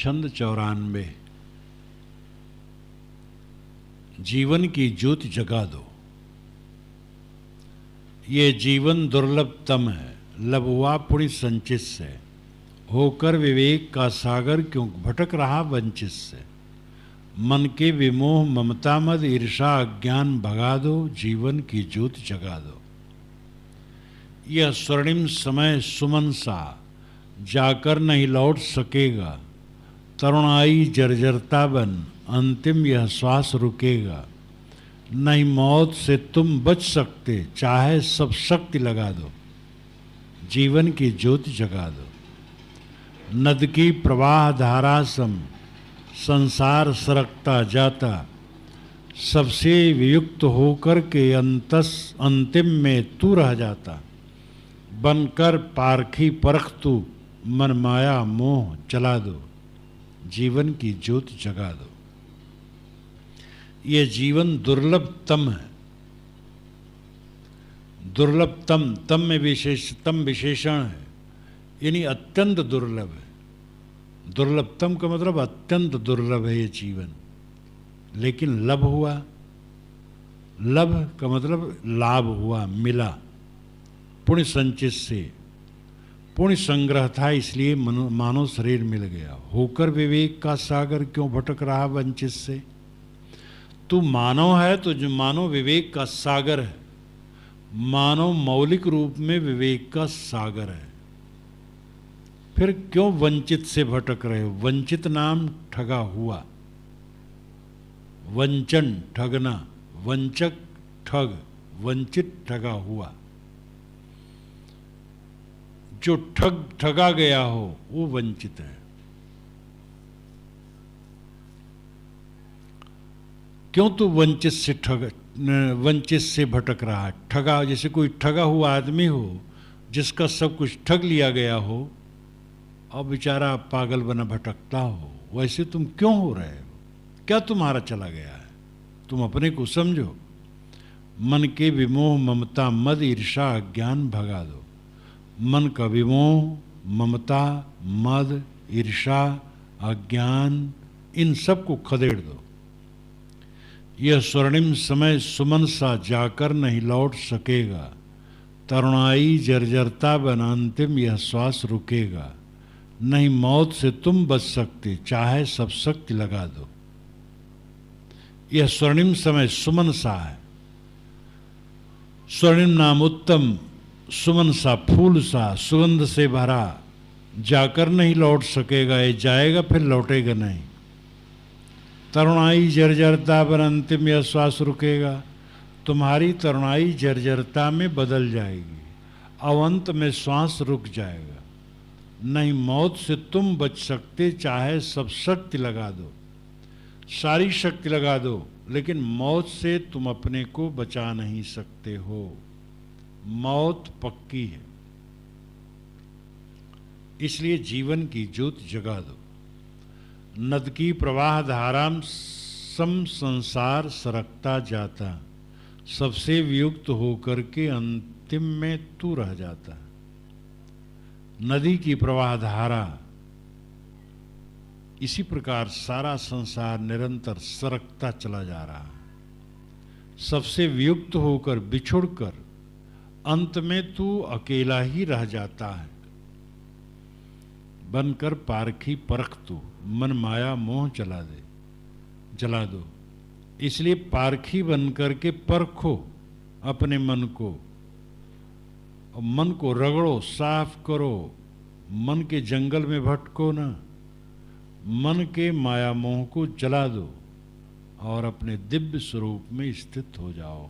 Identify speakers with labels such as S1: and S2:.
S1: छंद 94। जीवन की ज्योति जगा दो। ये जीवन दुर्लभतम है, लबुआ पुण्य संचित से। होकर विवेक का सागर क्यों भटक रहा वंचित से। मन के विमोह ममता मद ईर्षा अज्ञान भगा दो, जीवन की ज्योति जगा दो। यह स्वर्णिम समय सुमन सा जाकर नहीं लौट सकेगा। तरुणाई जर्जरता बन अंतिम यह श्वास रुकेगा। नहीं मौत से तुम बच सकते, चाहे सब शक्ति लगा दो, जीवन की ज्योति जगा दो। नद की प्रवाह धारा सम संसार सरकता जाता। सबसे वियुक्त होकर के अंतिम में तू रह जाता। बनकर पारखी परख तू, मन माया मोह जला दो, जीवन की ज्योति जगा दो। ये जीवन दुर्लभतम है। दुर्लभतम, तम में विशेषतम विशेषण है, यानी अत्यंत दुर्लभ है। दुर्लभतम का मतलब अत्यंत दुर्लभ है ये जीवन। लेकिन लभ हुआ, लभ का मतलब लाभ हुआ, मिला। पुण्य संचित से, पुण्य संग्रह था इसलिए मानव शरीर मिल गया। होकर विवेक का सागर क्यों भटक रहा वंचित से। तू मानव है तो जो मानव विवेक का सागर है। मानव मौलिक रूप में विवेक का सागर है। फिर क्यों वंचित से भटक रहे हो। वंचित नाम ठगा हुआ। वंचन ठगना, वंचक ठग, वंचित ठगा हुआ। जो ठगा गया हो वो वंचित है। क्यों तू वंचित से भटक रहा है। ठगा, जैसे कोई ठगा हुआ आदमी हो जिसका सब कुछ ठग लिया गया हो और बेचारा पागल बना भटकता हो, वैसे तुम क्यों हो रहे हो। क्या तुम्हारा चला गया है, तुम अपने को समझो। मन के विमोह ममता मद ईर्षा अज्ञान भगा दो। मन का विमोह ममता मद ईर्षा अज्ञान इन सब को खदेड़ दो। यह स्वर्णिम समय सुमन सा जाकर नहीं लौट सकेगा। तरुणाई जर्जरता बन अंतिम यह श्वास रुकेगा। नहीं मौत से तुम बच सकते, चाहे सब शक्ति लगा दो। यह स्वर्णिम समय सुमन सा है। स्वर्णिम नाम उत्तम, सुमन सा फूल सा सुगंध से भरा। जाकर नहीं लौट सकेगा, ये जाएगा फिर लौटेगा नहीं। तरुणाई जर्जरता पर अंतिम यह श्वास रुकेगा। तुम्हारी तरुणाई जर्जरता में बदल जाएगी, अवंत में श्वास रुक जाएगा। नहीं मौत से तुम बच सकते, चाहे सब शक्ति लगा दो, सारी शक्ति लगा दो, लेकिन मौत से तुम अपने को बचा नहीं सकते हो। मौत पक्की है, इसलिए जीवन की ज्योति जगा दो। नद की प्रवाह धाराम सम संसार सरकता जाता। सबसे वियुक्त होकर के अंतिम में तू रह जाता। नदी की प्रवाह धारा, इसी प्रकार सारा संसार निरंतर सरकता चला जा रहा है। सबसे वियुक्त होकर बिछुड़कर अंत में तू अकेला ही रह जाता है। बनकर पारखी परख तू, मन माया मोह जला दो। इसलिए पारखी बनकर के परखो अपने मन को, और मन को रगड़ो, साफ करो। मन के जंगल में भटको ना, मन के माया मोह को जला दो और अपने दिव्य स्वरूप में स्थित हो जाओ।